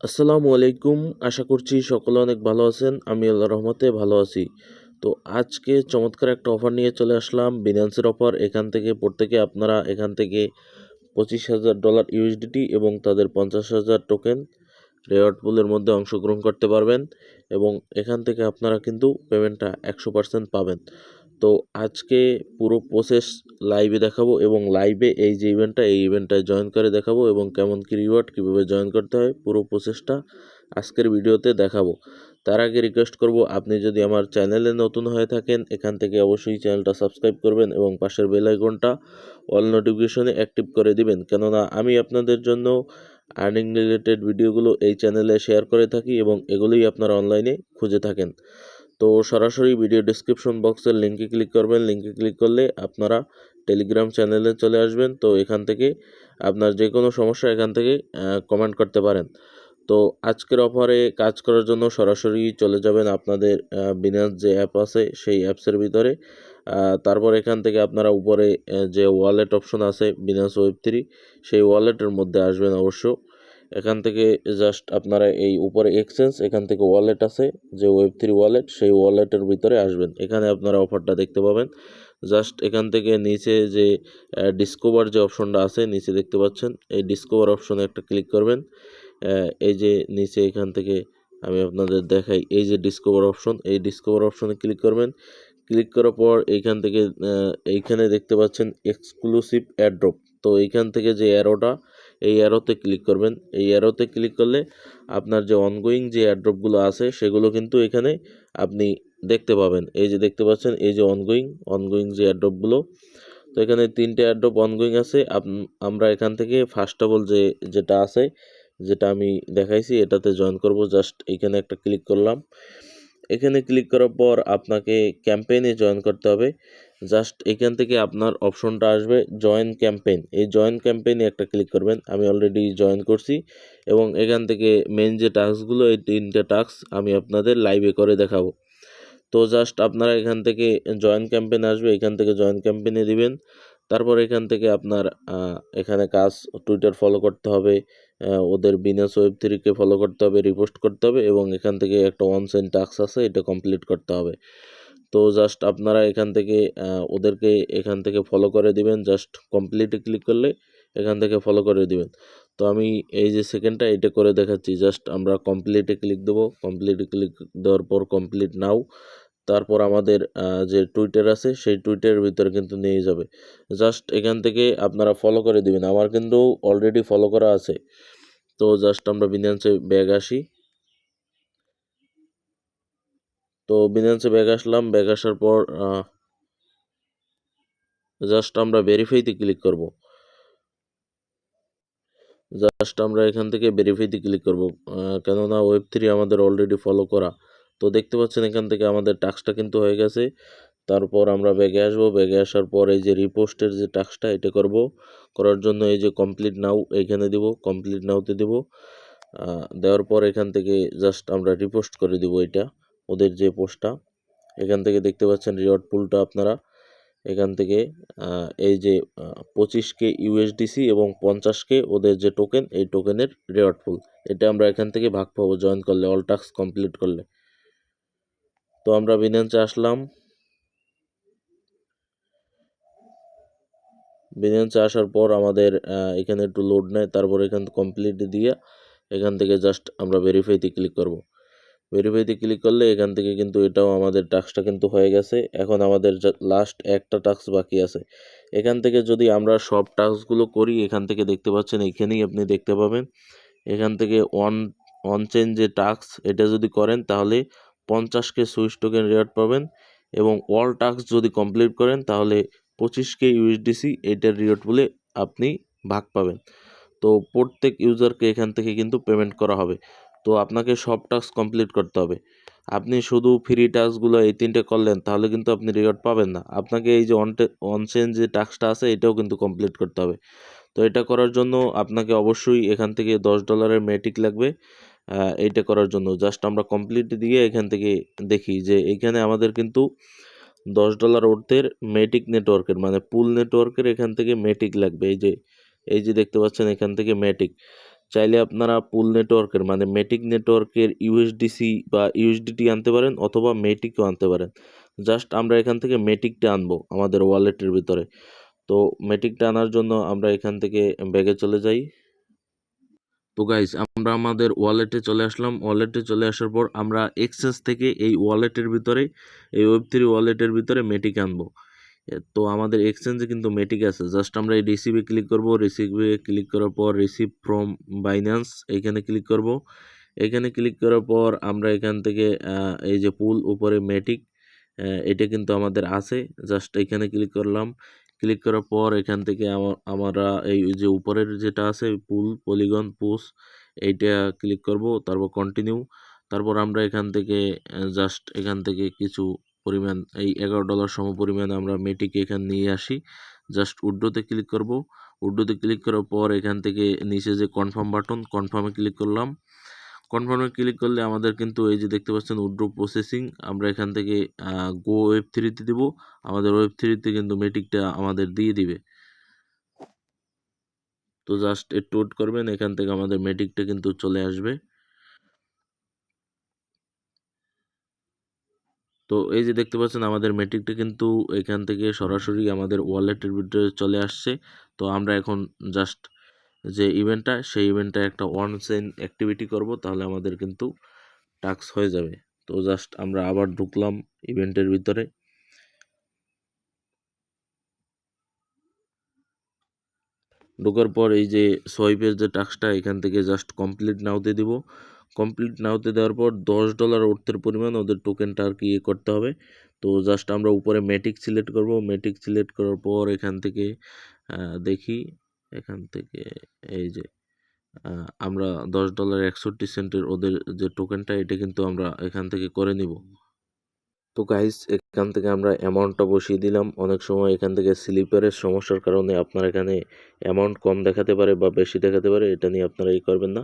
আসসালামু আলাইকুম। আশা করছি সকলে অনেক ভালো আছেন। আমি আল্লাহর রহমতে ভালো আছি। তো আজকে চমৎকার একটা অফার নিয়ে চলে আসলাম। বিনান্সের অফার। প্রত্যেকে আপনারা এখান থেকে $25,000 ইউএসডিটি এবং তাদের 50,000 টোকেন রেওয়ার্ড পুলের মধ্যে অংশগ্রহণ করতে পারবেন এবং এখান থেকে আপনারা কিন্তু পেমেন্টটা 100% পাবেন। তো আজকে পুরো প্রসেস লাইভে দেখাবো এবং লাইভে এই যে এই ইভেন্টটায় জয়েন করে দেখাবো এবং কেমন কি রিওয়ার্ড কীভাবে জয়েন করতে হয় পুরো প্রসেসটা আজকের ভিডিওতে দেখাবো। তার আগে রিকোয়েস্ট করব, আপনি যদি আমার চ্যানেলে নতুন হয়ে থাকেন এখান থেকে অবশ্যই চ্যানেলটা সাবস্ক্রাইব করবেন এবং পাশের বেল আইকনটা অল নোটিফিকেশনে অ্যাক্টিভ করে দিবেন, কেননা আমি আপনাদের জন্য আর্নিং রিলেটেড ভিডিওগুলো এই চ্যানেলে শেয়ার করে থাকি এবং এগুলোই আপনারা অনলাইনে খুঁজে থাকেন। তো সরাসরি ভিডিও ডেসক্রিপশন বক্সের লিঙ্কে ক্লিক করবেন। লিঙ্কে ক্লিক করলে আপনারা টেলিগ্রাম চ্যানেলে চলে আসবেন। তো এখান থেকে আপনার যে কোনো সমস্যা এখান থেকে কমেন্ট করতে পারেন। তো আজকের অফারে কাজ করার জন্য সরাসরি চলে যাবেন আপনাদের বিনান্স যে অ্যাপ আছে সেই অ্যাপসের ভিতরে। তারপর এখান থেকে আপনারা উপরে যে ওয়ালেট অপশন আছে বিনান্স ওয়েব3, সেই ওয়ালেটের মধ্যে আসবেন অবশ্য। এখান থেকে জাস্ট আপনারা এই উপরে এক্সচেঞ্জ, এখান থেকে ওয়ালেট আছে যে ওয়েব3 ওয়ালেট, সেই ওয়ালেটের ভিতরে আসবেন। এখানে আপনারা অফারটা দেখতে পাবেন। জাস্ট এখান থেকে নিচে যে ডিসকভার যে অপশনটা আছে নিচে দেখতে পাচ্ছেন, এই ডিসকভার অপশনে একটা ক্লিক করবেন। এই যে নিচে এখান থেকে আমি আপনাদের দেখাই, এই যে ডিসকভার অপশন, এই ডিসকভার অপশনে ক্লিক করবেন। ক্লিক করার পর এইখান থেকে এইখানে দেখতে পাচ্ছেন এক্সক্লুসিভ অ্যাড্রপ। তো এইখান থেকে যে অ্যারোটা, এই অ্যারোতে ক্লিক করবেন। এই অ্যারোতে ক্লিক করলে আপনার যে অনগোয়িং যে অ্যাড্রপগুলো আছে সেগুলো কিন্তু এখানে আপনি দেখতে পাবেন। এই যে দেখতে পাচ্ছেন, এই যে অনগোয়িং যে অ্যাড্রপগুলো। তো এখানে 3টে অ্যাড্রপ অনগোয়িং আছে। আমরা এখান থেকে ফার্স্ট অফ অল যেটা আছে, যেটা আমি দেখাইছি, এটাতে জয়েন করব। জাস্ট এখানে একটা ক্লিক করলাম। এখানে ক্লিক করার পর আপনাকে ক্যাম্পেইনে জয়েন করতে হবে। জাস্ট এখান থেকে আপনার অপশনটা আসবে জয়েন ক্যাম্পেইন। এই জয়েন ক্যাম্পেইনে একটা ক্লিক করবেন। আমি অলরেডি জয়েন করছি এবং এখান থেকে মেন যে টাস্কগুলো, এই 3টে টাস্ক আমি আপনাদের লাইভে করে দেখাবো। তো জাস্ট আপনারা এখান থেকে জয়েন ক্যাম্পেইন আসবে, এখান থেকে জয়েন ক্যাম্পেইনে দিবেন। তারপর এখান থেকে আপনার এখানে কাজ টুইটার ফলো করতে হবে, ওদের বিনান্স ওয়েব3কে ফলো করতে হবে, রিপোস্ট করতে হবে এবং এখান থেকে একটা অনসেন টাস্ক আছে, এটা কমপ্লিট করতে হবে। তো জাস্ট আপনারা এখান থেকে ওদেরকে এখান থেকে ফলো করে দিবেন। জাস্ট কমপ্লিটে ক্লিক করলে এখান থেকে ফলো করে দিবেন। তো আমি এই যে সেকেন্ডটা এটা করে দেখাচ্ছি। জাস্ট আমরা কমপ্লিটে ক্লিক দেবো। কমপ্লিটে ক্লিক দেওয়ার পর কমপ্লিট নাও। তারপর আমাদের যে টুইটার আছে সেই টুইটারের ভিতরে কিন্তু নিয়ে যাবে। জাস্ট এখান থেকে আপনারা ফলো করে দিবেন। আমার কিন্তু অলরেডি ফলো করা আছে। তো জাস্ট আমরা বিনান্সে ব্যাগ আসি। তো বিনান্সে ব্যাগ আসলাম। ব্যাগ আসার পর জাস্ট আমরা ভেরিফাইতে ক্লিক করব। জাস্ট আমরা এখান থেকে ভেরিফাইতে ক্লিক করব, কেননা ওয়েব3 আমাদের অলরেডি ফলো করা। তো দেখতে পাচ্ছেন এখান থেকে আমাদের টাস্কটা কিন্তু হয়ে গেছে। তারপর আমরা ব্যাগে আসবো। ব্যাগে আসার পর এই যে রিপোস্টের যে টাস্কটা এটা করব। করার জন্য এই যে কমপ্লিট নাও এইখানে দিব, কমপ্লিট নাওতে দিব। দেওয়ার পর এখান থেকে জাস্ট আমরা রিপোস্ট করে দিব এটা, ওদের যে পোস্টটা। এখান থেকে দেখতে পাচ্ছেন রিওয়ার্ড পুলটা আপনারা এখান থেকে এই যে 25K ইউএসডিসি এবং 50K ওদের যে টোকেন, এই টোকেনের রিওয়ার্ড পুল, এটা আমরা এখান থেকে ভাগ পাবো জয়েন করলে, অল টাস্ক কমপ্লিট করলে। তো আমরা বিনান্সে আসলাম। বিনান্সে আসার পর আমাদের এখানে একটু লোড নেয়। তারপর এখান কমপ্লিট দিয়ে এখান থেকে জাস্ট আমরা ভেরিফাইতে ক্লিক করব। ভেরিফাইতে ক্লিক করলে এখান থেকে কিন্তু এটাও আমাদের টাস্কটা কিন্তু হয়ে গেছে। এখন আমাদের লাস্ট একটা টাস্ক বাকি আছে। এখান থেকে যদি আমরা সব টাস্কগুলো করি, এখান থেকে দেখতে পাচ্ছেন, এখানেই আপনি দেখতে পাবেন এখান থেকে অন চেইন যে টাস্ক, এটা যদি করেন তাহলে 50K সুইচ টোকেন রিওয়ার্ড পাবেন এবং অল টাস্ক যদি কমপ্লিট করেন তাহলে 25K ইউএসডিসি এটার রিওয়ার্ড বলে আপনি ভাগ পাবেন। তো প্রত্যেক ইউজারকে এখান থেকে কিন্তু পেমেন্ট করা হবে। তো আপনাকে সব টাস্ক কমপ্লিট করতে হবে। আপনি শুধু ফ্রি টাস্কগুলো এই 3টে করলেন তাহলে কিন্তু আপনি রিওয়ার্ড পাবেন না। আপনাকে এই যে অনচেন যে টাস্কটা আছে এটাও কিন্তু কমপ্লিট করতে হবে। তো এটা করার জন্য আপনাকে অবশ্যই এখান থেকে $10 মেটিক লাগবে। এইটা করার জন্য জাস্ট আমরা কমপ্লিট দিয়ে এখান থেকে দেখি যে এখানে আমাদের কিন্তু $10 অর্থের মেটিক নেটওয়ার্কের, মানে পুল নেটওয়ার্কের এখান থেকে মেটিক লাগবে। এই যে দেখতে পাচ্ছেন এখান থেকে মেটিক। চাইলে আপনারা পুল নেটওয়ার্কের মানে মেটিক নেটওয়ার্কের ইউএসডিসি বা ইউএসডিটি আনতে পারেন অথবা মেটিকও আনতে পারেন। জাস্ট আমরা এখান থেকে মেটিকটা আনবো আমাদের ওয়ালেটের ভিতরে। তো মেটিকটা আনার জন্য আমরা এখান থেকে ব্যাগে চলে যাই। তো গাইস আমরা আমাদের ওয়ালেটে চলে আসলাম। ওয়ালেটে চলে আসার পর আমরা এক্সচেঞ্জ থেকে এই ওয়ালেটের ভিতরে এই ওয়েব3 ওয়ালেটের ভিতরে মেটিক আনবো। তো আমাদের এক্সচেঞ্জে কিন্তু মেটিক আছে। জাস্ট আমরা এই রিসিভে ক্লিক করব। রিসিভে ক্লিক করার পর রিসিভ ফ্রম বাইন্যান্স এইখানে ক্লিক করব। এখানে ক্লিক করার পর আমরা এখান থেকে এই যে পুল উপরে মেটিক এটা কিন্তু আমাদের আছে। জাস্ট এখানে ক্লিক করলাম। ক্লিক করার পর এখান থেকে আমরা এই যে উপরের যেটা আছে পুল পলিগন পুশ এইটা ক্লিক করব, তারপর কন্টিনিউ। তারপর আমরা এখান থেকে জাস্ট এখান থেকে কিছু পরিমাণ এই $11 সম পরিমাণ আমরা মেটিকে এখানে নিয়ে আসি। জাস্ট উইথড্রোতে ক্লিক করব। উইথড্রোতে ক্লিক করার পর এখান থেকে নিচে যে কনফার্ম বাটন কনফার্মে ক্লিক করলাম। কনফার্মে ক্লিক করলে আমাদের কিন্তু এই যে দেখতে পাচ্ছেন উইথড্র প্রসেসিং। আমরা এখান থেকে গো ওয়েব3তে দিব। আমাদের ওয়েব3তে কিন্তু মেটিকটা আমাদের দিয়ে দিবে। তো জাস্ট একটু ওয়েট করবেন, এখান থেকে আমাদের মেটিকটা কিন্তু চলে আসবে। তো এই যে দেখতে পাচ্ছেন আমাদের মেটিকটা কিন্তু এখান থেকে সরাসরি আমাদের ওয়ালেটের ভিতরে চলে আসছে। তো আমরা এখন জাস্ট যে ইভেন্টটা সেই ইভেন্টটা একটা ওয়ান চেইন অ্যাক্টিভিটি করব, তাহলে আমাদের কিন্তু টাস্ক হয়ে যাবে। তো জাস্ট আমরা আবার ঢুকলাম ইভেন্টের ভিতরে। ঢোকার পর এই যে সোয়াইপের যে টাস্কটা এখান থেকে জাস্ট কমপ্লিট নাওতে দিব। কমপ্লিট নাওতে দেওয়ার পর $10 অর্থের পরিমাণ ওদের টোকেনটা আর কি ইয়ে করতে হবে। তো জাস্ট আমরা উপরে মেটিক সিলেক্ট করব। মেটিক সিলেক্ট করার পর এখান থেকে দেখি এখান থেকে এই যে আমরা $10.61 ওদের যে টোকেনটা এটা কিন্তু আমরা এখান থেকে করে নিব। তো গাইস এখান থেকে আমরা অ্যামাউন্টটা বসিয়ে দিলাম। অনেক সময় এখান থেকে স্লিপারের সমস্যার কারণে আপনার এখানে অ্যামাউন্ট কম দেখাতে পারে বা বেশি দেখাতে পারে, এটা নিয়ে আপনারা ই করবেন না।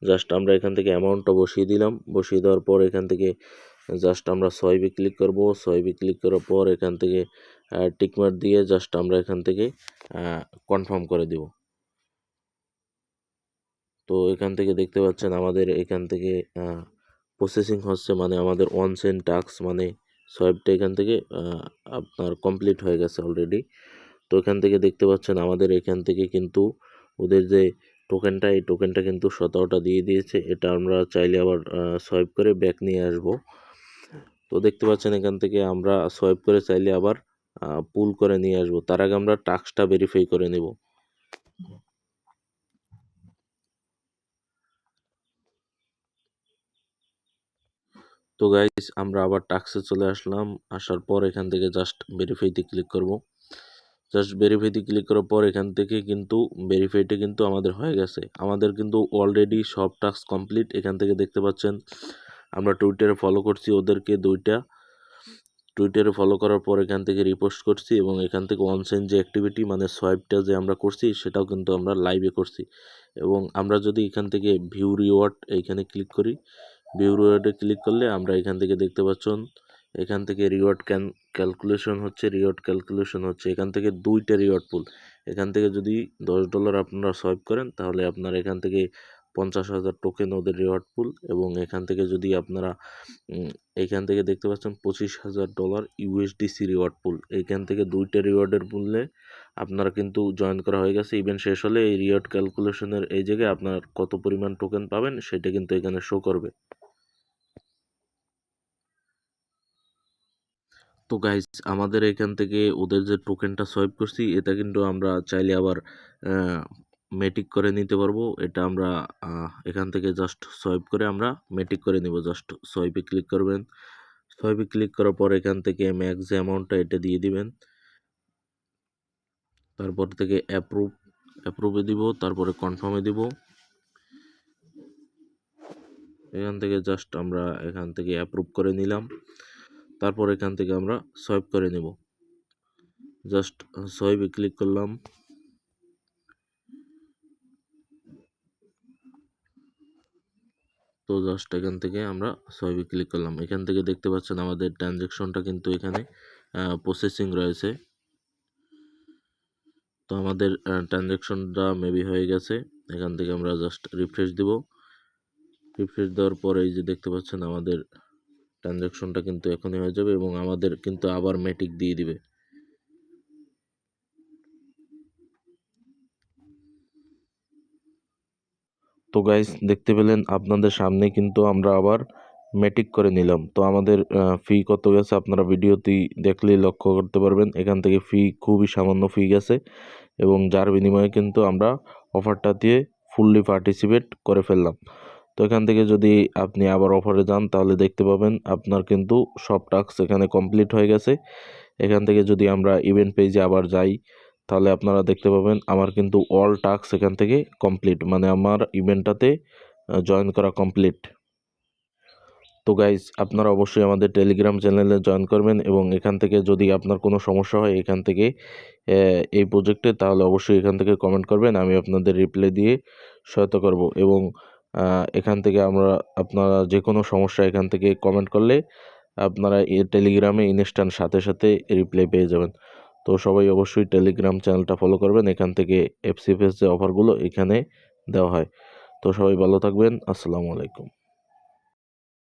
জাস্ট আমরা এখান থেকে অ্যামাউন্টটা বসিয়ে দিলাম। বসিয়ে দেওয়ার পর এখান থেকে জাস্ট আমরা সোয়াইপে ক্লিক করব। সোয়াইপে ক্লিক করার পর এখান থেকে টিকমার্ক দিয়ে জাস্ট আমরা এখান থেকে কনফার্ম করে দিব। তো এখান থেকে দেখতে পাচ্ছেন আমাদের এখান থেকে প্রসেসিং হচ্ছে, মানে আমাদের ওয়ান সেন্ট টাস্ক মানে সোয়াইপটা এখান থেকে আপনার কমপ্লিট হয়ে গেছে অলরেডি। তো এখান থেকে দেখতে পাচ্ছেন আমাদের এখান থেকে কিন্তু ওদের যে টোকেনটা এই টোকেনটা কিন্তু 17টা দিয়ে দিয়েছে। এটা আমরা চাইলে আবার সোয়াইপ করে ব্যাক নিয়ে আসব। তো দেখতে পাচ্ছেন এখান থেকে আমরা সোয়াইপ করে চাইলে আবার পুল করে নিয়ে আসব। তার আগে আমরা টাস্কটা ভেরিফাই করে নেব। তো গাইস আমরা আবার টাস্কে চলে আসলাম। আসার পর এখান থেকে জাস্ট ভেরিফাইতে ক্লিক করব। জাস্ট ভেরিফাইতে ক্লিক করার পর এখান থেকে কিন্তু ভেরিফাইটা কিন্তু আমাদের হয়ে গেছে। আমাদের কিন্তু অলরেডি সব টাস্ক কমপ্লিট। এখান থেকে দেখতে পাচ্ছেন আমরা টুইটারে ফলো করছি ওদেরকে দুইটা। টুইটারে ফলো করার পর এখান থেকে রিপোস্ট করছি এবং এখান থেকে অনসেন যে অ্যাক্টিভিটি মানে সোয়াইপটা যে আমরা করছি সেটাও কিন্তু আমরা লাইভে করছি। এবং আমরা যদি এখান থেকে ভিউ রিওয়ার্ড এইখানে ক্লিক করি, ভিউ রিওয়ার্ডে ক্লিক করলে আমরা এখান থেকে দেখতে পাচ্ছেন এখান থেকে রিওয়ার্ড ক্যালকুলেশন হচ্ছে, রিওয়ার্ড ক্যালকুলেশন হচ্ছে। এখান থেকে দুইটা রিওয়ার্ড পুল। এখান থেকে যদি $10 আপনারা সোয়াইপ করেন তাহলে আপনার এখান থেকে 50,000 টোকেন ওদের রিওয়ার্ড পুল। এবং এখান থেকে যদি আপনারা এইখান থেকে দেখতে পাচ্ছেন $25,000 ইউএসডিসি রিওয়ার্ড পুল। এইখান থেকে দুইটা রিওয়ার্ডের পুলে আপনারা কিন্তু জয়েন করা হয়ে গেছে। ইভেন্ট শেষ হলে এই রিওয়ার্ড ক্যালকুলেশনের এই জায়গায় আপনার কত পরিমাণ টোকেন পাবেন সেটা কিন্তু এখানে শো করবে। তো গাইস আমাদের এখান থেকে ওদের যে টোকেনটা সোয়াইপ করছি এটা কিন্তু আমরা চাইলে আবার মেটিক করে নিতে পারবো। এটা আমরা এখান থেকে জাস্ট সোয়াইপ করে আমরা মেটিক করে নিব। জাস্ট সোয়াইপে ক্লিক করবেন। সোয়াইপে ক্লিক করার পর এখান থেকে ম্যাক্স যে অ্যামাউন্টটা এটা দিয়ে দিবেন। তারপর থেকে অ্যাপ্রুভে দিব, তারপরে কনফার্মে দিব। এখান থেকে জাস্ট আমরা এখান থেকে অ্যাপ্রুভ করে নিলাম। তারপর এখান থেকে আমরা সোয়াইপ করে নেব। জাস্ট সোয়াইপে ক্লিক করলাম। তো জাস্ট এখান থেকে আমরা সোয়াইপে ক্লিক করলাম। এখান থেকে দেখতে পাচ্ছেন আমাদের ট্রানজ্যাকশনটা কিন্তু এখানে প্রসেসিং রয়েছে। তো আমাদের ট্রানজ্যাকশনটা মেবি হয়ে গেছে। এখান থেকে আমরা জাস্ট রিফ্রেশ দিব। রিফ্রেশ দেওয়ার পরে এই যে দেখতে পাচ্ছেন আমাদের ট্রানজ্যাকশনটা কিন্তু এখনই হয়ে যাবে এবং আমাদের কিন্তু আবার মেটিক দিয়ে দিবে। তো গাইস দেখতে পেলেন আপনাদের সামনে কিন্তু আমরা আবার মেটিক করে নিলাম। তো আমাদের ফি কত গেছে আপনারা ভিডিওতেই দেখলেই লক্ষ্য করতে পারবেন। এখান থেকে ফি খুবই সামান্য ফি গেছে এবং যার বিনিময়ে কিন্তু আমরা অফারটা দিয়ে ফুললি পার্টিসিপেট করে ফেললাম। তো এখান থেকে যদি আপনি আবার অফারে যান তাহলে দেখতে পাবেন আপনার কিন্তু সব টাস্ক এখানে কমপ্লিট হয়ে গেছে। এখান থেকে যদি আমরা ইভেন্ট পেজে আবার যাই তাহলে আপনারা দেখতে পাবেন আমার কিন্তু অল টাস্ক এখান থেকে কমপ্লিট, মানে আমার ইভেন্টটাতে জয়েন করা কমপ্লিট। তো গাইজ আপনারা অবশ্যই আমাদের টেলিগ্রাম চ্যানেলে জয়েন করবেন এবং এখান থেকে যদি আপনার কোনো সমস্যা হয় এখান থেকে এই প্রজেক্টে, তাহলে অবশ্যই এখান থেকে কমেন্ট করবেন, আমি আপনাদের রিপ্লাই দিয়ে সহায়তা করব। এবং এখান থেকে আপনারা যে কোনো সমস্যা এখান থেকে কমেন্ট করলে আপনারা এই টেলিগ্রামে ইনস্ট্যান্ট সাথে সাথে রিপ্লাই পেয়ে যাবেন। তো সবাই অবশ্যই টেলিগ্রাম চ্যানেলটা ফলো করবেন, এখান থেকে এফসিএফএস যে অফারগুলো এখানে দেওয়া হয়। তো সবাই ভালো থাকবেন, আসসালামু আলাইকুম।